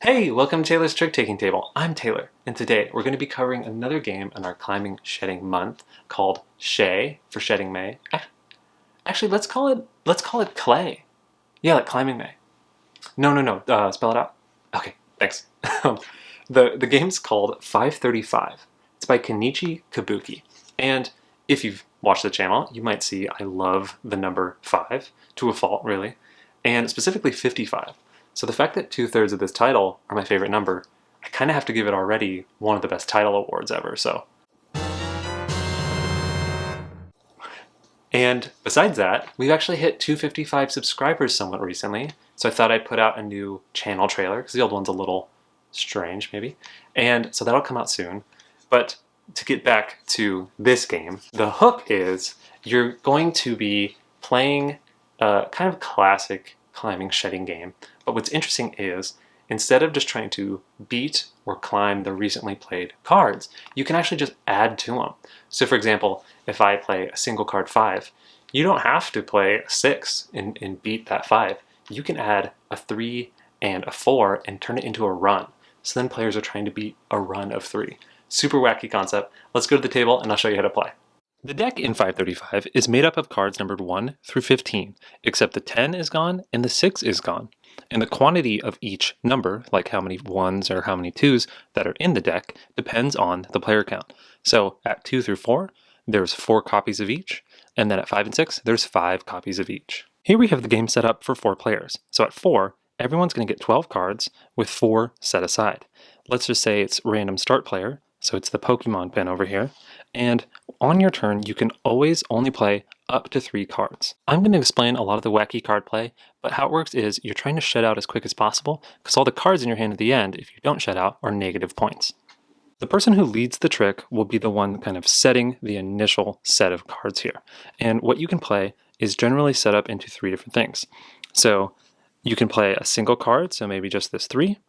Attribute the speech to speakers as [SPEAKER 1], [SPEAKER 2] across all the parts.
[SPEAKER 1] Hey, welcome to Taylor's Trick Taking Table. I'm Taylor, and today we're going to be covering another game in our climbing shedding month called Shay for Shedding May. Actually, let's call it Clay. Yeah, like climbing May. No. Spell it out. Okay, thanks. The game's called 535. It's by Kenichi Kabuki, and if you've watched the channel, you might see I love the number 5 to a fault, really, and specifically 55. So the fact that 2/3 of this title are my favorite number, I kind of have to give it already one of the best title awards ever, so. And besides that, we've actually hit 255 subscribers somewhat recently, so I thought I'd put out a new channel trailer, because the old one's a little strange, maybe. And so that'll come out soon. But to get back to this game, the hook is you're going to be playing a kind of classic climbing shedding game. But what's interesting is, instead of just trying to beat or climb the recently played cards, you can actually just add to them. So for example, if I play a single card 5, you don't have to play a 6 and beat that 5. You can add a 3 and a 4 and turn it into a run. So then players are trying to beat a run of 3. Super wacky concept. Let's go to the table and I'll show you how to play. The deck in 535 is made up of cards numbered 1 through 15, except the 10 is gone and the 6 is gone. And the quantity of each number, like how many 1s or how many 2s that are in the deck, depends on the player count. So at 2 through 4, there's 4 copies of each, and then at 5 and 6, there's 5 copies of each. Here we have the game set up for 4 players. So at 4, everyone's going to get 12 cards with 4 set aside. Let's just say it's random start player, so it's the Pokemon pin over here, and on your turn, you can always only play up to 3 cards. I'm going to explain a lot of the wacky card play, but how it works is you're trying to shed out as quick as possible, because all the cards in your hand at the end, if you don't shed out, are negative points. The person who leads the trick will be the one kind of setting the initial set of cards here. And what you can play is generally set up into 3 different things. So you can play a single card, so maybe just this 3.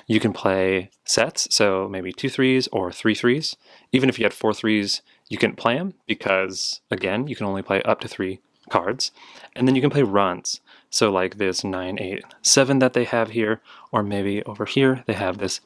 [SPEAKER 1] You can play sets, so maybe 2 3s or 3 3s. Even if you had 4 3s, you can play them because, again, you can only play up to 3 cards. And then you can play runs, so like this 9 8 7 that they have here, or maybe over here they have this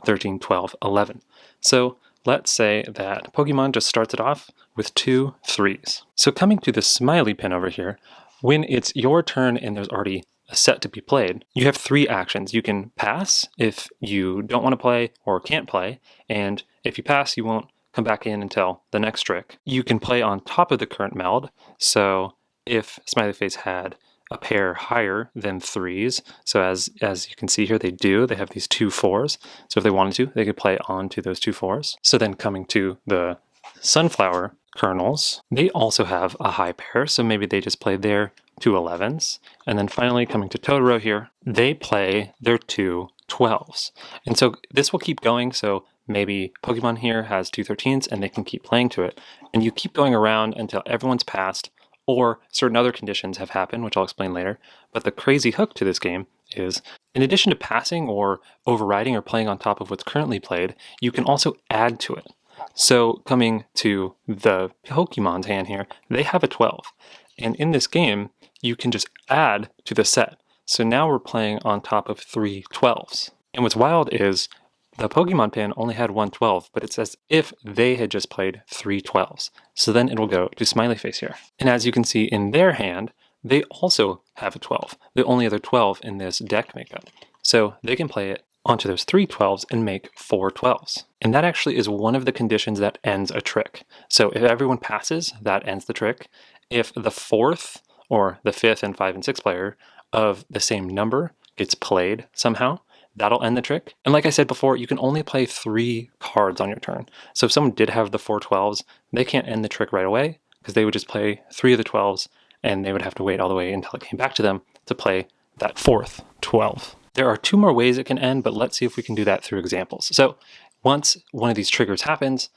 [SPEAKER 1] 13 12 11. So let's say that Pokemon just starts it off with 2 3s. So coming to the smiley pin over here, when it's your turn and there's already a set to be played, you have 3 actions. You can pass if you don't want to play or can't play, and if you pass, you won't come back in until the next trick. You can play on top of the current meld, so if Smiley Face had a pair higher than 3s, so as you can see here, they have these 2 4s, so if they wanted to, they could play on to those 2 4s. So then coming to the sunflower kernels, they also have a high pair, so maybe they just play their 2 11s. And then finally coming to Totoro here, they play their 2 12s. And so this will keep going, so maybe Pokemon here has 2 13s and they can keep playing to it. And you keep going around until everyone's passed, or certain other conditions have happened, which I'll explain later. But the crazy hook to this game is, in addition to passing or overriding or playing on top of what's currently played, you can also add to it. So coming to the Pokemon's hand here, they have a 12. And in this game, you can just add to the set. So now we're playing on top of 3 12s. And what's wild is the Pokemon pin only had 1 12, but it's as if they had just played 3 12s. So then it'll go to Smiley Face here. And as you can see in their hand, they also have a 12, the only other 12 in this deck makeup. So they can play it onto those 3 12s and make 4 12s. And that actually is one of the conditions that ends a trick. So if everyone passes, that ends the trick. If the 4th or the 5th and 5 and 6 player of the same number gets played somehow, that'll end the trick. And like I said before, you can only play 3 cards on your turn. So if someone did have the 4 12s, they can't end the trick right away, because they would just play 3 of the 12s and they would have to wait all the way until it came back to them to play that 4th 12. There are 2 more ways it can end, but let's see if we can do that through examples. So once one of these triggers happens,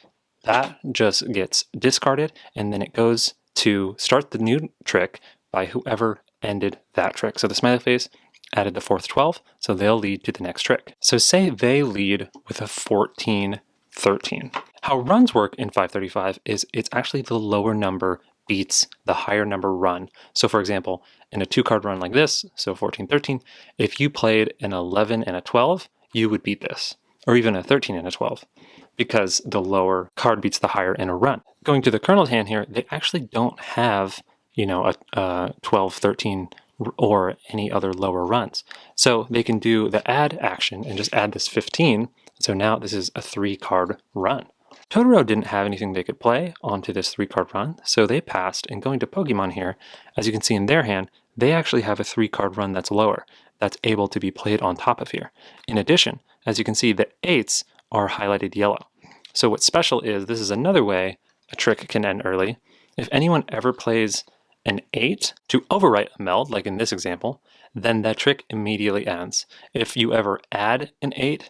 [SPEAKER 1] that just gets discarded, and then it goes to start the new trick by whoever ended that trick. So the Smiley Face added the 4th 12, so they'll lead to the next trick. So say they lead with a 14 13. How runs work in 535 is it's actually the lower number beats the higher number run. So for example, in a 2-card run like this, so 14 13, if you played an 11 and a 12, you would beat this, or even a 13 and a 12, because the lower card beats the higher in a run. Going to the Colonel's hand here, they actually don't have, a 12, 13, or any other lower runs. So they can do the add action and just add this 15. So now this is a 3-card run. Totoro didn't have anything they could play onto this 3-card run, so they passed, and going to Pokemon here, as you can see in their hand, they actually have a 3-card run that's lower, that's able to be played on top of here. In addition, as you can see, the 8s are highlighted yellow. So what's special is this is another way a trick can end early. If anyone ever plays an 8 to overwrite a meld, like in this example, then that trick immediately ends. If you ever add an 8,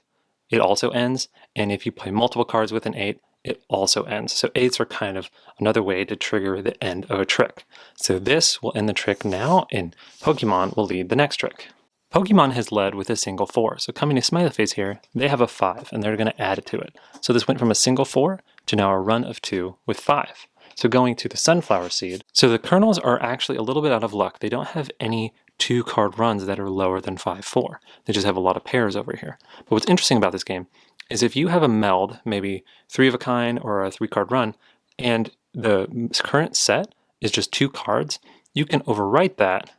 [SPEAKER 1] it also ends, and if you play multiple cards with an 8, it also ends. So 8s are kind of another way to trigger the end of a trick. So this will end the trick now, and Pokemon will lead the next trick. Pokemon has led with a single 4. So coming to Smiley Face here, they have a 5, and they're going to add it to it. So this went from a single 4 to now a run of 2 with 5. So going to the Sunflower Seed. So the Colonels are actually a little bit out of luck. They don't have any 2-card runs that are lower than 5-4. They just have a lot of pairs over here. But what's interesting about this game is if you have a meld, maybe 3 of a kind or a 3-card run, and the current set is just 2 cards, you can overwrite that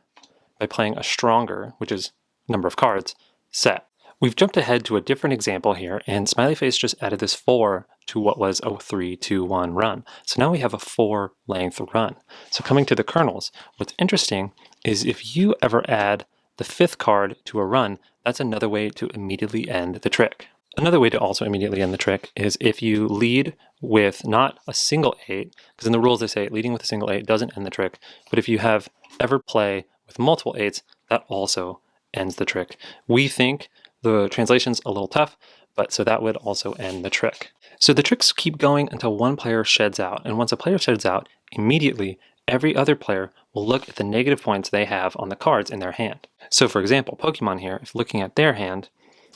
[SPEAKER 1] by playing a stronger, which is number of cards, set. We've jumped ahead to a different example here, and Smiley Face just added this 4 to what was a 3-2-1 run. So now we have a 4-length run. So coming to the Colonels, what's interesting is if you ever add the 5th card to a run, that's another way to immediately end the trick. Another way to also immediately end the trick is if you lead with not a single 8, because in the rules they say leading with a single 8 doesn't end the trick, but if you have ever play with multiple 8s, that also ends the trick. We think the translation's a little tough, but so that would also end the trick. So the tricks keep going until one player sheds out, and once a player sheds out, immediately every other player will look at the negative points they have on the cards in their hand. So for example, Pokemon here, if looking at their hand,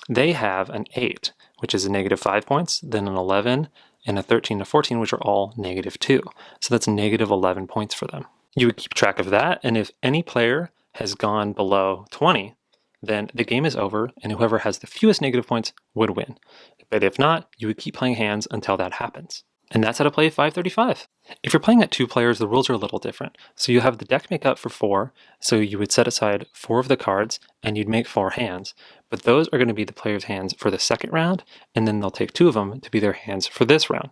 [SPEAKER 1] they have an 8, which is a negative 5 points, then an 11, and a 13 to 14, which are all negative 2. So that's negative 11 points for them. You would keep track of that, and if any player has gone below 20, then the game is over, and whoever has the fewest negative points would win. But if not, you would keep playing hands until that happens. And that's how to play 535. If you're playing at 2 players, the rules are a little different. So you have the deck make up for 4, so you would set aside 4 of the cards, and you'd make 4 hands. But those are going to be the player's hands for the second round, and then they'll take 2 of them to be their hands for this round.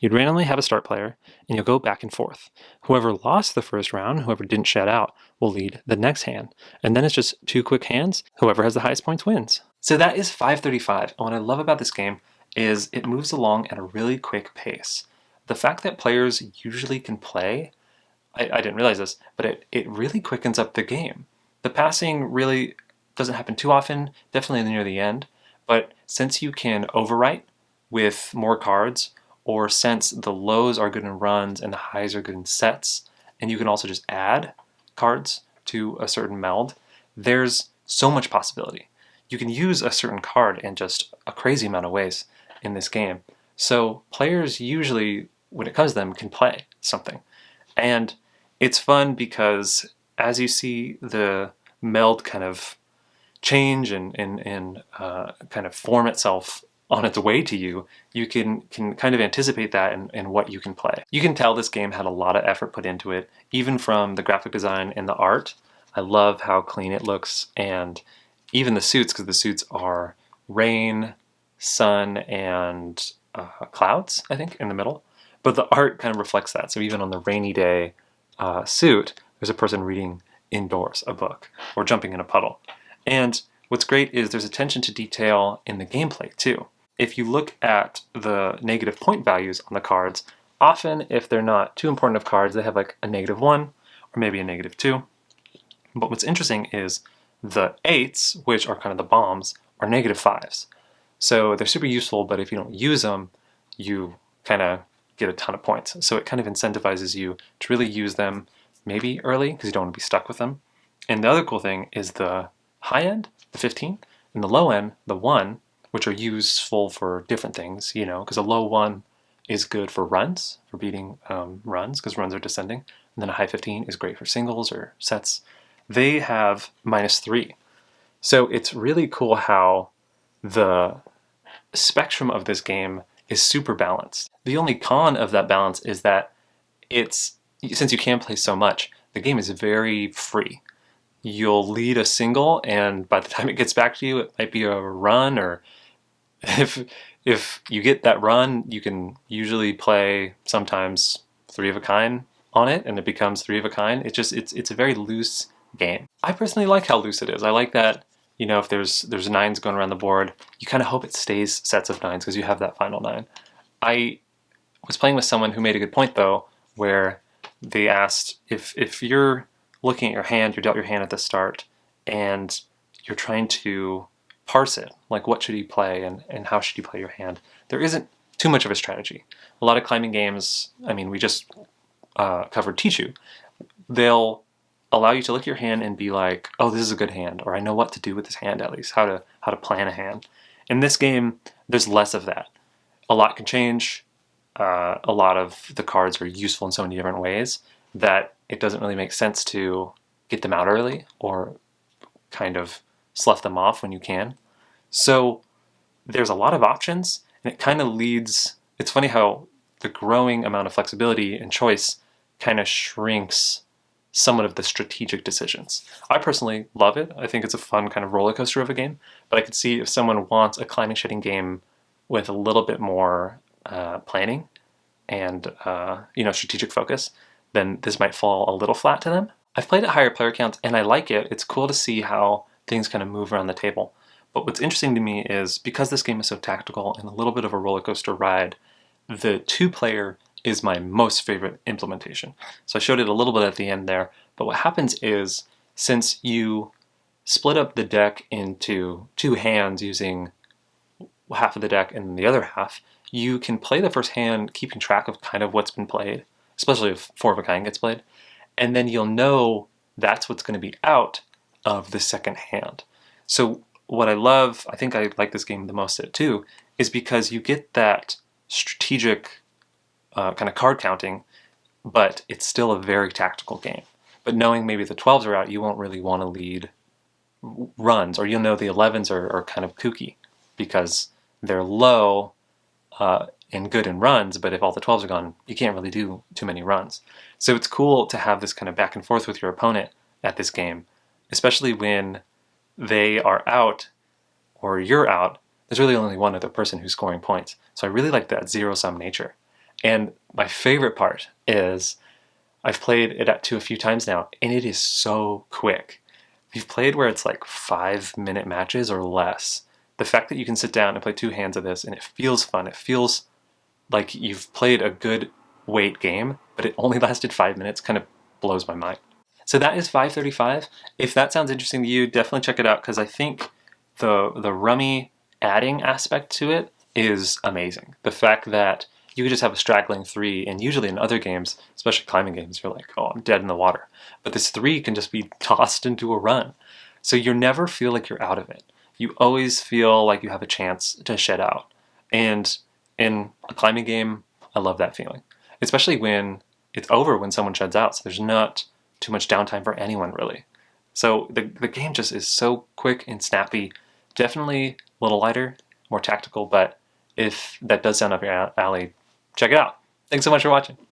[SPEAKER 1] You'd randomly have a start player, and you'll go back and forth. Whoever lost the first round, whoever didn't shed out, will lead the next hand. And then it's just 2 quick hands. Whoever has the highest points wins. So that is 535. And what I love about this game is it moves along at a really quick pace. The fact that players usually can play, I didn't realize this, but it really quickens up the game. The passing really doesn't happen too often, definitely near the end, but since you can overwrite with more cards, or since the lows are good in runs and the highs are good in sets, and you can also just add cards to a certain meld, there's so much possibility. You can use a certain card in just a crazy amount of ways in this game. So players usually, when it comes to them, can play something. And it's fun because as you see the meld kind of change and kind of form itself on its way to you, you can kind of anticipate that in what you can play. You can tell this game had a lot of effort put into it, even from the graphic design and the art. I love how clean it looks, and even the suits, because the suits are rain, sun, and clouds, I think, in the middle. But the art kind of reflects that. So even on the rainy day suit, there's a person reading indoors a book or jumping in a puddle. And what's great is there's attention to detail in the gameplay too. If you look at the negative point values on the cards, often if they're not too important of cards, they have like a -1 or maybe a -2. But what's interesting is the 8s, which are kind of the bombs, are -5s. So they're super useful, but if you don't use them, you kind of get a ton of points. So it kind of incentivizes you to really use them maybe early because you don't want to be stuck with them. And the other cool thing is the high end, the 15, and the low end, the 1, which are useful for different things, because a low 1 is good for runs, for beating runs, because runs are descending. And then a high 15 is great for singles or sets. They have -3. So it's really cool how the spectrum of this game is super balanced. The only con of that balance is that since you can play so much, the game is very free. You'll lead a single, and by the time it gets back to you, it might be a run, or if you get that run, you can usually play sometimes 3 of a kind on it, and it becomes 3 of a kind. It's a very loose game. I personally like how loose it is. I like that, you know, if there's 9s going around the board, you kind of hope it stays sets of 9s because you have that final 9. I was playing with someone who made a good point though, where they asked if you're looking at your hand, you're dealt your hand at the start, and you're trying to parse it, like what should you play and how should you play your hand, there isn't too much of a strategy. A lot of climbing games, I mean, we just covered Tichu, they'll allow you to look at your hand and be like, oh, this is a good hand, or I know what to do with this hand, at least how to plan a hand. In this game, there's less of that. A lot can change. A lot of the cards are useful in so many different ways that it doesn't really make sense to get them out early or kind of slough them off when you can. So there's a lot of options, and it kind of leads, it's funny how the growing amount of flexibility and choice kind of shrinks somewhat of the strategic decisions. I personally love it. I think it's a fun kind of roller coaster of a game, but I could see if someone wants a climbing shading game with a little bit more planning and strategic focus, then this might fall a little flat to them. I've played at higher player counts and I like it. It's cool to see how things kind of move around the table. But what's interesting to me is because this game is so tactical and a little bit of a roller coaster ride, the 2-player is my most favorite implementation. So I showed it a little bit at the end there, but what happens is since you split up the deck into 2 hands using half of the deck and the other half, you can play the first hand keeping track of kind of what's been played, especially if 4 of a kind gets played, and then you'll know that's what's going to be out of the second hand. So what I love, I think I like this game the most at too, is because you get that strategic kind of card counting, but it's still a very tactical game. But knowing maybe the 12s are out, you won't really want to lead runs, or you'll know the 11s are kind of kooky because they're low and good in runs, but if all the 12s are gone, you can't really do too many runs. So it's cool to have this kind of back and forth with your opponent at this game, especially when they are out or you're out. There's really only one other person who's scoring points. So I really like that zero-sum nature. And my favorite part is I've played it to a few times now, and it is so quick. We've played where it's like 5-minute matches or less. The fact that you can sit down and play 2 hands of this and it feels fun, it feels like you've played a good weight game, but it only lasted 5 minutes, kind of blows my mind. So that is 535. If that sounds interesting to you, definitely check it out, because I think the rummy adding aspect to it is amazing. The fact that you could just have a straggling 3, and usually in other games, especially climbing games, you're like, oh, I'm dead in the water. But this 3 can just be tossed into a run. So you never feel like you're out of it. You always feel like you have a chance to shed out. And in a climbing game, I love that feeling. Especially when it's over when someone sheds out, so there's not too much downtime for anyone, really. So the game just is so quick and snappy. Definitely a little lighter, more tactical, but if that does sound up your alley, check it out. Thanks so much for watching.